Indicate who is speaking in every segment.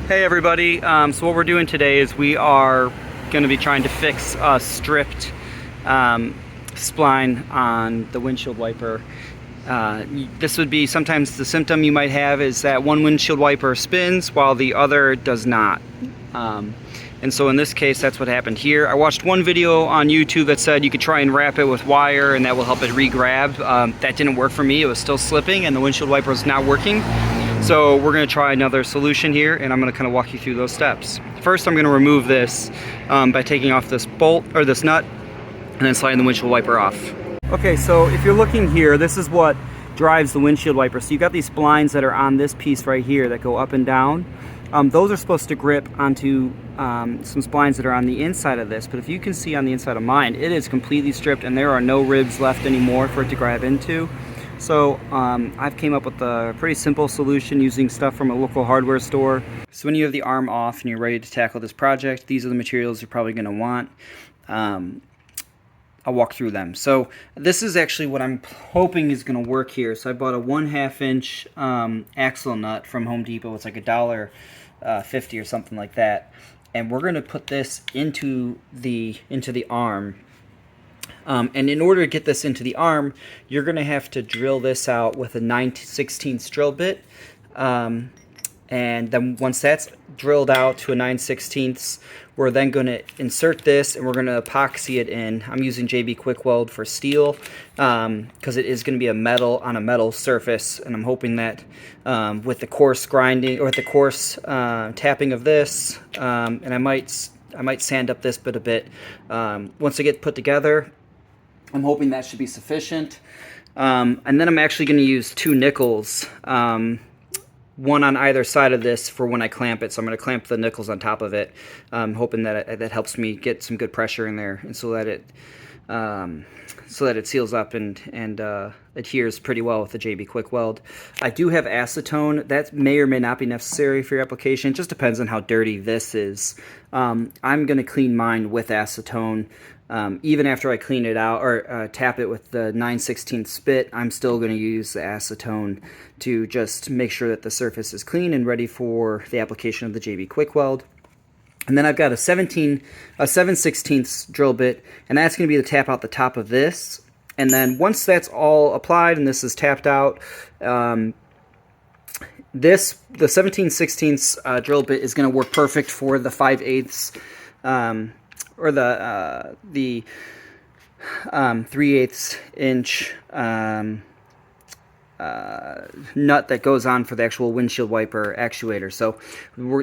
Speaker 1: Hey everybody, so what we're doing today is we are going to be trying to fix a stripped spline on the windshield wiper. This would be sometimes the symptom you might have is that one windshield wiper spins while the other does not. And so in this case, that's what happened here. I watched one video on YouTube that said you could try and wrap it with wire and that will help it re-grab. That didn't work for me. It was still slipping and the windshield wiper is not working. So we're going to try another solution here, and I'm going to kind of walk you through those steps. First, I'm going to remove this by taking off this bolt or this nut and then sliding the windshield wiper off. Okay, so if you're looking here, this is what drives the windshield wiper. So you've got these splines that are on this piece right here that go up and down. Those are supposed to grip onto some splines that are on the inside of this, but if you can see on the inside of mine, it is completely stripped and there are no ribs left anymore for it to grab into. So I've came up with a pretty simple solution using stuff from a local hardware store. So when you have the arm off and you're ready to tackle this project, these are the materials you're probably going to want. I'll walk through them. So this is actually what I'm hoping is going to work here. So I bought a 1/2 inch Axel Nut from Home Depot. It's like $1.50 or something like that. And we're going to put this into the arm. And in order to get this into the arm, you're going to have to drill this out with a 9/16 drill bit. And then once that's drilled out to a 9/16, we're then going to insert this and we're going to epoxy it in. I'm using Kwik Weld for steel because it is going to be a metal surface, and I'm hoping that with the coarse grinding or with the coarse tapping of this, and I might sand up this bit a bit. Once I get put together, I'm hoping that should be sufficient. And then I'm actually going to use 2 nickels, one on either side of this for when I clamp it. So I'm going to clamp the nickels on top of it, hoping that that helps me get some good pressure in there, and so that it seals up and adheres pretty well with the Kwik Weld. I do have acetone. That may or may not be necessary for your application. It just depends on how dirty this is. I'm going to clean mine with acetone. Even after I clean it out or tap it with the 9/16 spit, I'm still going to use the acetone to just make sure that the surface is clean and ready for the application of the Kwik Weld. And then I've got a 7/16 drill bit, and that's going to be to tap out the top of this. And then once that's all applied and this is tapped out, the 17/16 drill bit is going to work perfect for the 5/8 or the 3/8 inch nut that goes on for the actual windshield wiper actuator. So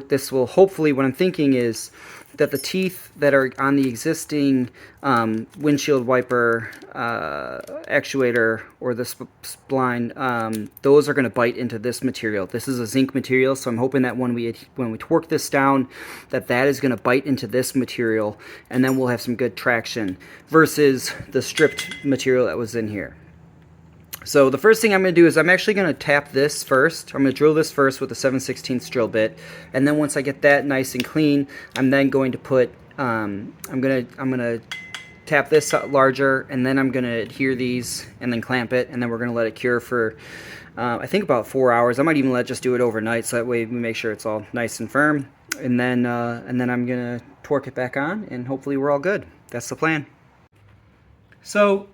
Speaker 1: this will hopefully, what I'm thinking is that the teeth that are on the existing windshield wiper actuator or the spline, those are going to bite into this material. This is a zinc material, so I'm hoping that when we torque this down, that is going to bite into this material, and then we'll have some good traction versus the stripped material that was in here. So the first thing I'm going to do is I'm actually going to tap this first. I'm going to drill this first with a 7/16 drill bit, and then once I get that nice and clean, I'm then going to put I'm going to tap this larger, and then I'm going to adhere these and then clamp it, and then we're going to let it cure for I think about 4 hours. I might even just do it overnight, so that way we make sure it's all nice and firm, and then I'm going to torque it back on, and hopefully we're all good. That's the plan. So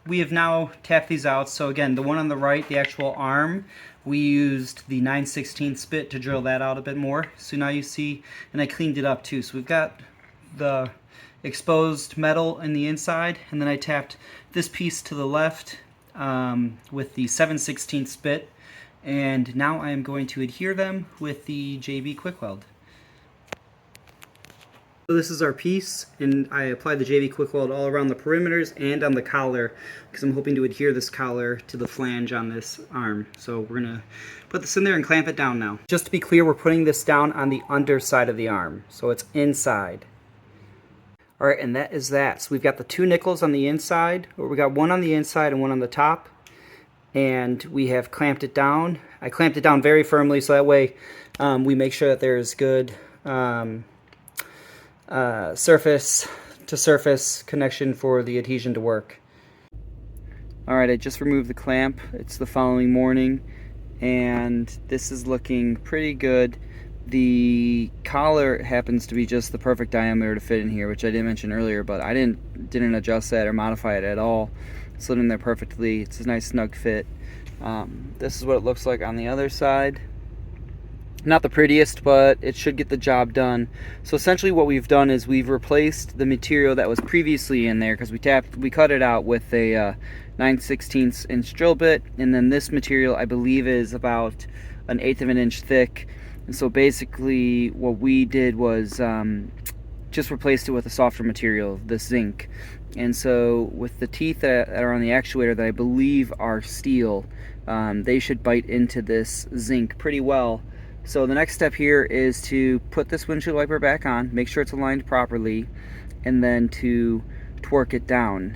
Speaker 1: we have now tapped these out. So again, the one on the right, the actual arm, we used the 9/16 spit to drill that out a bit more. So now you see, and I cleaned it up too. So we've got the exposed metal in the inside, and then I tapped this piece to the left with the 7/16 spit, and now I am going to adhere them with the Kwik Weld. So this is our piece, and I applied the Kwik Weld all around the perimeters and on the collar because I'm hoping to adhere this collar to the flange on this arm. So we're going to put this in there and clamp it down now. Just to be clear, we're putting this down on the underside of the arm, so it's inside. Alright, and that is that. So we've got the 2 nickels on the inside, or we got one on the inside and one on the top, and we have clamped it down. I clamped it down very firmly so that way we make sure that there's good surface to surface connection for the adhesion to work. Alright, I just removed the clamp. It's the following morning, and this is looking pretty good. the collar happens to be just the perfect diameter to fit in here, which I didn't mention earlier, but I didn't adjust that or modify it at all. It slid in there perfectly. It's a nice snug fit. This is what it looks like on the other side. Not the prettiest, but it should get the job done. So essentially what we've done is we've replaced the material that was previously in there, because we cut it out with a 9/16 inch drill bit, and then this material I believe is about 1/8 of an inch thick. And so basically what we did was just replaced it with a softer material, the zinc. And so with the teeth that are on the actuator that I believe are steel, they should bite into this zinc pretty well. So the next step here is to put this windshield wiper back on, make sure it's aligned properly, and then to torque it down.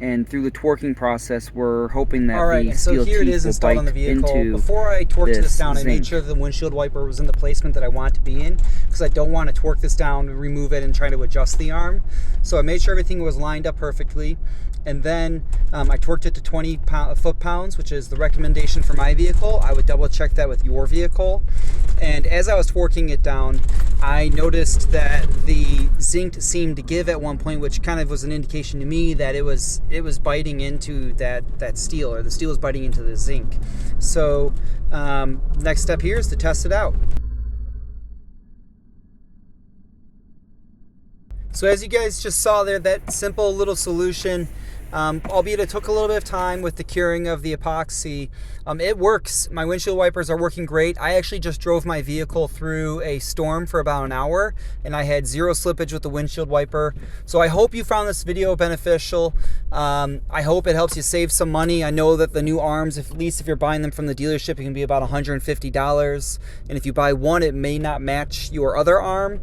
Speaker 1: And through the torquing process, we're hoping that the steel teeth will bite into
Speaker 2: Before I torqued this down, I made sure that the windshield wiper was in the placement that I want it to be in, because I don't want to torque this down, remove it, and try to adjust the arm. So I made sure everything was lined up perfectly. And then I torqued it to 20 foot-pounds, which is the recommendation for my vehicle. I would double check that with your vehicle. And as I was torquing it down, I noticed that the zinc seemed to give at one point, which kind of was an indication to me that it was biting into that steel, or the steel was biting into the zinc. So next step here is to test it out. So as you guys just saw there, that simple little solution, albeit it took a little bit of time with the curing of the epoxy, it works. My windshield wipers are working great. I actually just drove my vehicle through a storm for about an hour, and I had zero slippage with the windshield wiper. So I hope you found this video beneficial. I hope it helps you save some money. I know that the new arms, at least if you're buying them from the dealership, it can be about $150. And if you buy one, it may not match your other arm.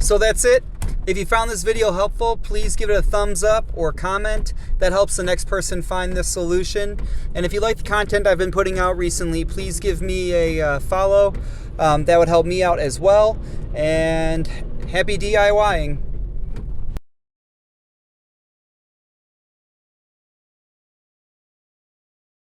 Speaker 2: So that's it. If you found this video helpful, please give it a thumbs up or comment. That helps the next person find this solution. And if you like the content I've been putting out recently, please give me a follow. That would help me out as well. And happy DIYing.